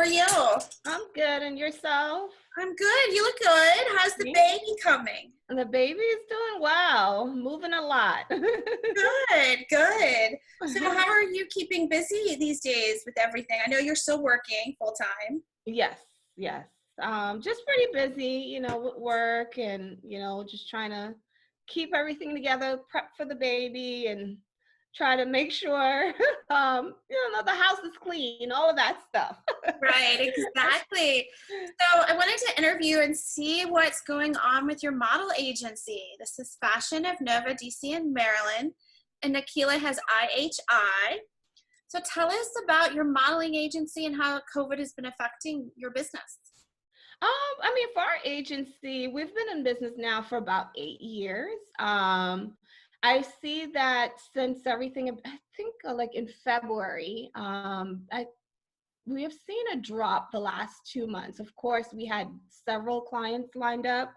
are you? I'm good. And yourself? I'm good. You look good. How's the baby coming? And the baby is doing well, moving a lot. Good, good. So how are you keeping busy these days with everything? I know you're still working full time. Yes, yes. Just pretty busy, with work and, just trying to keep everything together, prep for the baby and try to make sure, the house is clean, all of that stuff. Right, exactly. So I wanted to interview and see what's going on with your model agency. This is Fashion of Nova, DC and Maryland, and Nakila has IHI. So tell us about your modeling agency and how COVID has been affecting your business. For our agency, we've been in business now for about 8 years. I see that since everything, I think like in February, we have seen a drop the last 2 months. Of course, we had several clients lined up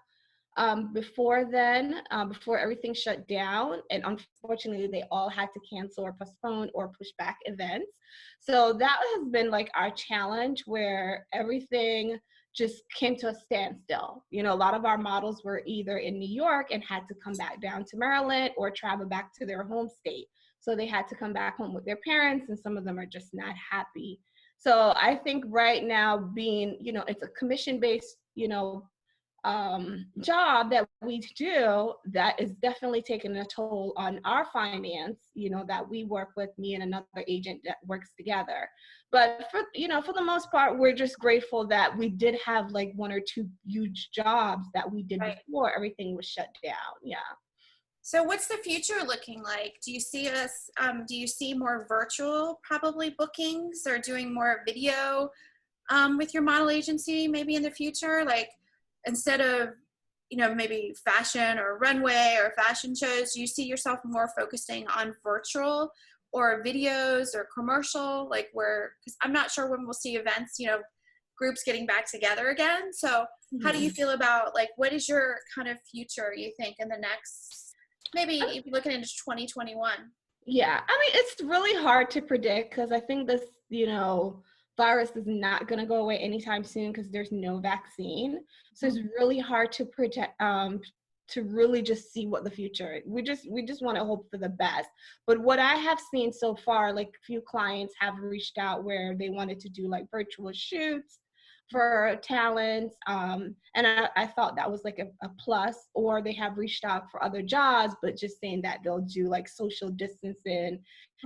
before then, before everything shut down. And unfortunately, they all had to cancel or postpone or push back events. So that has been like our challenge where everything just came to a standstill. A lot of our models were either in New York and had to come back down to Maryland or travel back to their home state. So they had to come back home with their parents, and some of them are just not happy. So I think right now being, it's a commission-based, job that we do, that is definitely taking a toll on our finance, that we work with, me and another agent that works together. But for the most part, we're just grateful that we did have like one or two huge jobs that we did before everything was shut down. Yeah. So what's the future looking like? Do you see more virtual probably bookings or doing more video with your model agency maybe in the future? Like instead of, maybe fashion or runway or fashion shows, do you see yourself more focusing on virtual or videos or commercial, because I'm not sure when we'll see events, groups getting back together again. So how do you feel about what is your kind of future, you think, in the next, maybe if you're looking into 2021? Yeah, it's really hard to predict because I think this, virus is not going to go away anytime soon because there's no vaccine. So it's really hard to predict, to really just see what the future. We just want to hope for the best. But what I have seen so far, like a few clients have reached out where they wanted to do like virtual shoots for talents, and I thought that was like a plus. Or they have reached out for other jobs, but just saying that they'll do like social distancing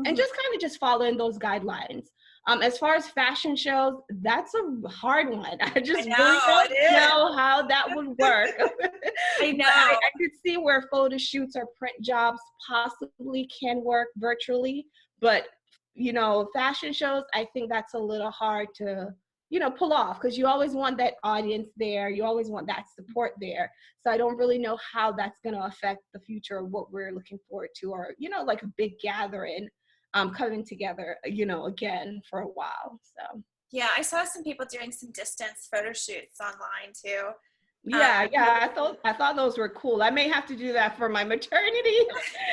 and just kind of just following those guidelines. As far as fashion shows, that's a hard one. I really don't know how that would work. I know. I could see where photo shoots or print jobs possibly can work virtually, but fashion shows, I think that's a little hard to pull off because you always want that audience there. You always want that support there. So I don't really know how that's going to affect the future of what we're looking forward to, or, like a big gathering coming together, again for a while. So. Yeah, I saw some people doing some distance photo shoots online too. Yeah, I thought those were cool. I may have to do that for my maternity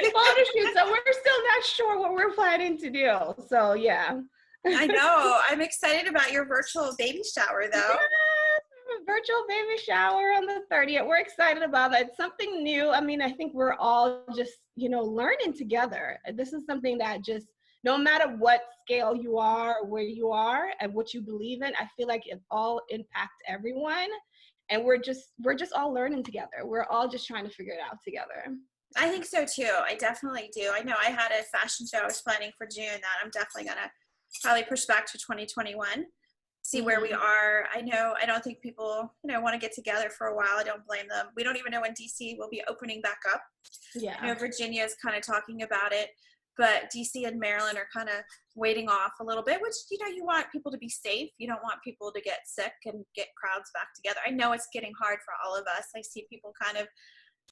photo shoot. So we're still not sure what we're planning to do. So yeah. I know. I'm excited about your virtual baby shower though. Yes, a virtual baby shower on the 30th. We're excited about that. It's something new. I think we're all just, learning together. This is something that just, no matter what scale you are, where you are, and what you believe in, I feel like it all impacts everyone. And we're just all learning together. We're all just trying to figure it out together. I think so too. I definitely do. I know I had a fashion show I was planning for June that I'm definitely going to probably push back to 2021, see where we are. I don't think people, want to get together for a while. I don't blame them. We don't even know when DC will be opening back up. Yeah. I know Virginia is kind of talking about it, but DC and Maryland are kind of waiting off a little bit, which, you want people to be safe. You don't want people to get sick and get crowds back together. I know it's getting hard for all of us. I see people kind of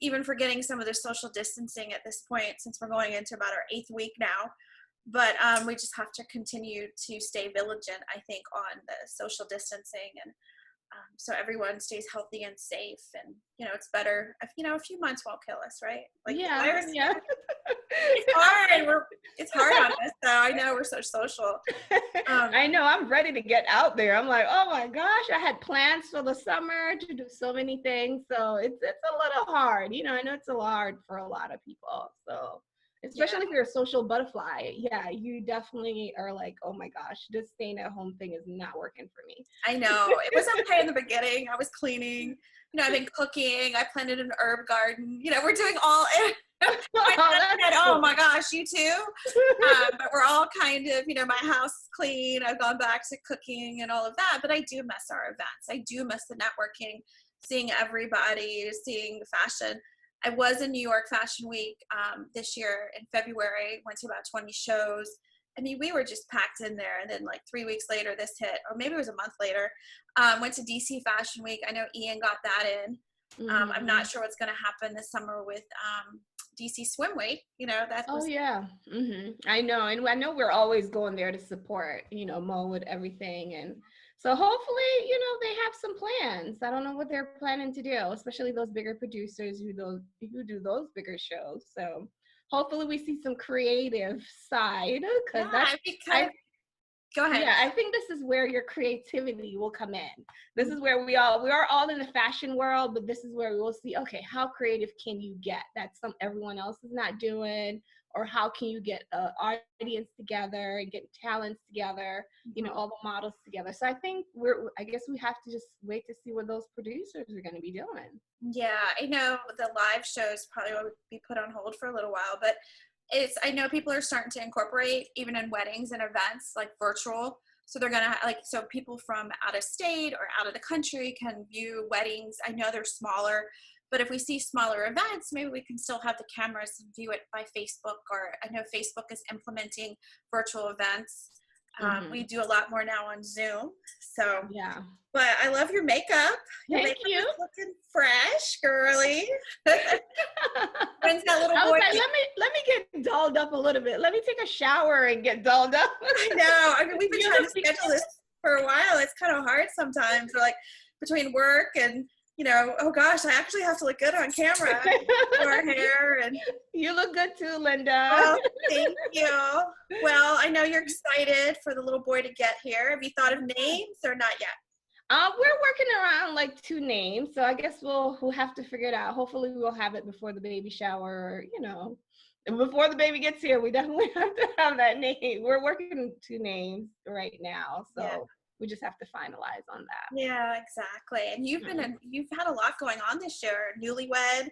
even forgetting some of the social distancing at this point, since we're going into about our 8th week now. But we just have to continue to stay vigilant, I think, on the social distancing and so everyone stays healthy and safe. And, it's better if, a few months won't kill us, right? Like the Yeah, virus, yeah. it's hard. It's hard on us. So I know we're so social. I know, I'm ready to get out there. I'm like, oh my gosh, I had plans for the summer to do so many things. So it's a little hard. I know it's a little hard for a lot of people. So especially if you're a social butterfly, yeah, you definitely are like, oh my gosh, this staying at home thing is not working for me. I know. It was okay in the beginning. I was cleaning. I've been cooking. I planted an herb garden. We're doing all. My son said, "Oh my gosh, you too?" But we're all kind of, my house is clean. I've gone back to cooking and all of that. But I do miss our events. I do miss the networking, seeing everybody, seeing the fashion. I was in New York Fashion Week this year in February. Went to about 20 shows. I mean, we were just packed in there. And then like 3 weeks later, this hit, or maybe it was a month later. Went to DC Fashion Week. I know Ian got that in. I'm not sure what's going to happen this summer with DC Swim Week. That was. Oh yeah. I know. And I know we're always going there to support, Mo with everything. And so hopefully, they have some plans. I don't know what they're planning to do, especially those bigger producers who do those bigger shows. So hopefully we see some creative side, because Go ahead. Yeah, I think this is where your creativity will come in. This is where we are all in the fashion world, but this is where we will see, okay, how creative can you get that everyone else is not doing, or how can you get an audience together and get talents together, all the models together. So I guess we have to just wait to see what those producers are going to be doing. Yeah, I know the live shows probably will be put on hold for a little while, but I know people are starting to incorporate, even in weddings and events, like virtual. So they're gonna so people from out of state or out of the country can view weddings. I know they're smaller, but if we see smaller events, maybe we can still have the cameras and view it by Facebook. Or I know Facebook is implementing virtual events. We do a lot more now on Zoom. So yeah. But I love your makeup. Thank you. Is looking fresh, girly. When's that little boy? I was like, let me get dolled up a little bit. Let me take a shower and get dolled up. I know. I mean, we've been trying to schedule this for a while. It's kind of hard sometimes. We're like between work and, oh gosh, I actually have to look good on camera. Our hair and you look good too, Linda. Well, thank you. Well, I know you're excited for the little boy to get here. Have you thought of names or not yet? We're working around like 2 names, so I guess we'll have to figure it out. Hopefully we'll have it before the baby shower, and before the baby gets here, we definitely have to have that name. We're working 2 names right now, so we just have to finalize on that. Yeah, exactly. And you've had a lot going on this year. Newlywed,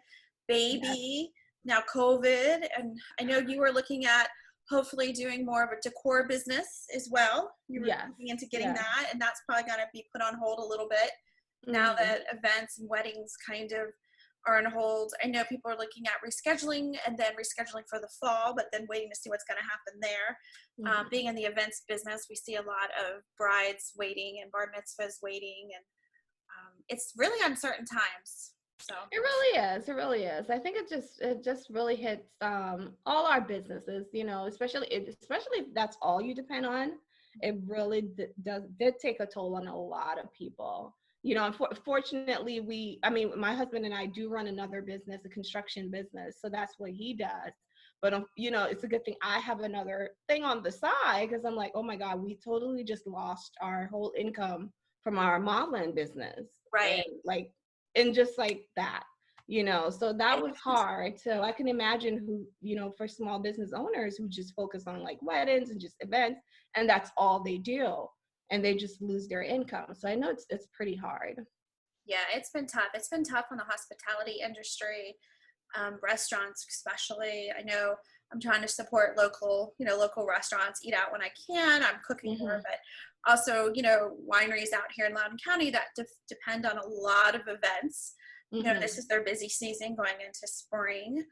baby, now COVID, and I know you were looking at hopefully doing more of a decor business as well. You were looking into getting that, and that's probably going to be put on hold a little bit now that events and weddings kind of are on hold. I know people are looking at rescheduling and then rescheduling for the fall, but then waiting to see what's going to happen there. Being in the events business, we see a lot of brides waiting and bar mitzvahs waiting, and it's really uncertain times. So it really is. I think it just really hits all our businesses, especially if that's all you depend on. It really did take a toll on a lot of people. Fortunately, my husband and I do run another business, a construction business, so that's what he does. But it's a good thing I have another thing on the side, because I'm like, oh my God, we totally just lost our whole income from our modeling business, right? And just like that, so that was hard. So I can imagine who, for small business owners who just focus on like weddings and just events, and that's all they do, and they just lose their income. So I know it's pretty hard. Yeah, it's been tough. It's been tough on the hospitality industry, restaurants especially. I know I'm trying to support local restaurants, eat out when I can. I'm cooking more, but also, wineries out here in Loudoun County that depend on a lot of events. This is their busy season going into spring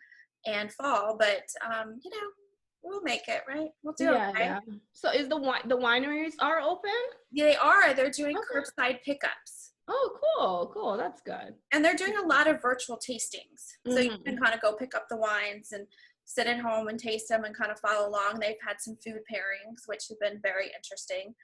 and fall, but, we'll make it, right? We'll do it. Yeah. So is the wineries are open? Yeah, they are. They're doing curbside pickups. Oh, cool. That's good. And they're doing a lot of virtual tastings. So you can kind of go pick up the wines and sit at home and taste them and kind of follow along. They've had some food pairings, which have been very interesting.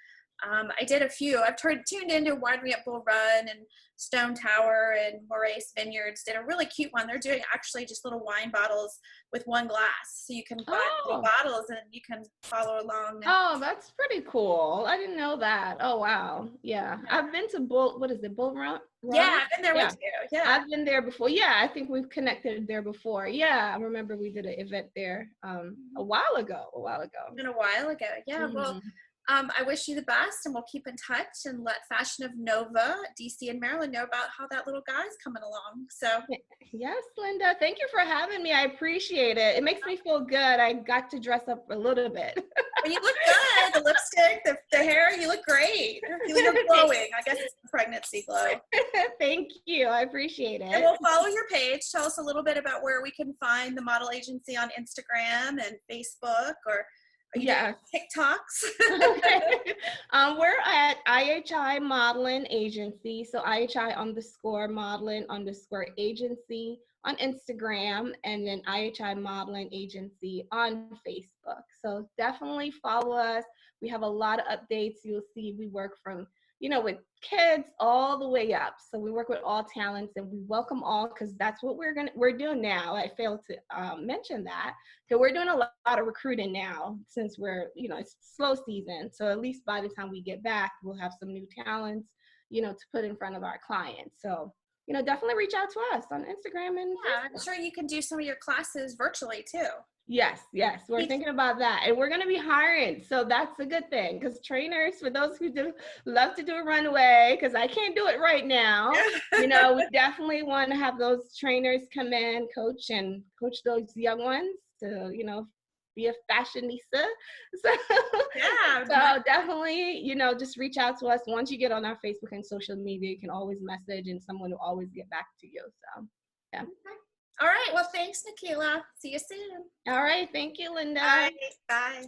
I did a few. I've tuned into Wine Me Up Bull Run and Stone Tower and Morace Vineyards. Did a really cute one. They're doing actually just little wine bottles with one glass. So you can buy little Oh, bottles and you can follow along. And, oh, that's pretty cool. I didn't know that. Oh, wow. Yeah. I've been to what is it, Bull Run? yeah, Run? I've been there Yeah. with you. Yeah. I've been there before. Yeah, I think we've connected there before. Yeah, I remember we did an event there a while ago. A while ago. Been a while ago. Yeah. Well, Mhm. I wish you the best, and we'll keep in touch and let Fashion of Nova, DC and Maryland, know about how that little guy's coming along. So, Yes, Linda. Thank you for having me. I appreciate it. It makes me feel good. I got to dress up a little bit. well, you look good. The lipstick, the hair, you look great. You're glowing. I guess it's the pregnancy glow. Thank you. I appreciate And it. we'll follow your page. Tell us a little bit about where we can find the model agency on Instagram and Facebook, or are you doing Yes. TikToks? Okay. We're at IHI Modeling Agency. So IHI _modeling _agency on Instagram, and then IHI Modeling Agency on Facebook. So definitely follow us. We have a lot of updates. You'll see we work from, with kids all the way up. So we work with all talents, and we welcome all, because that's what we're doing now. I failed to mention that. So we're doing a lot of recruiting now, since it's slow season. So at least by the time we get back, we'll have some new talents, to put in front of our clients. So, definitely reach out to us on Instagram and Yeah, I'm Facebook. sure you can do some of your classes virtually too. Yes, we're thinking about that. And we're going to be hiring. So that's a good thing, because trainers, for those who do love to do a runway, because I can't do it right now, we definitely want to have those trainers come in, coach those young ones to, be a fashionista. So, Yeah. so definitely, just reach out to us. Once you get on our Facebook and social media, you can always message, and someone will always get back to you. So, yeah. All right. Well, thanks, Nikila. See you soon. All right. Thank you, Linda. Bye. Bye.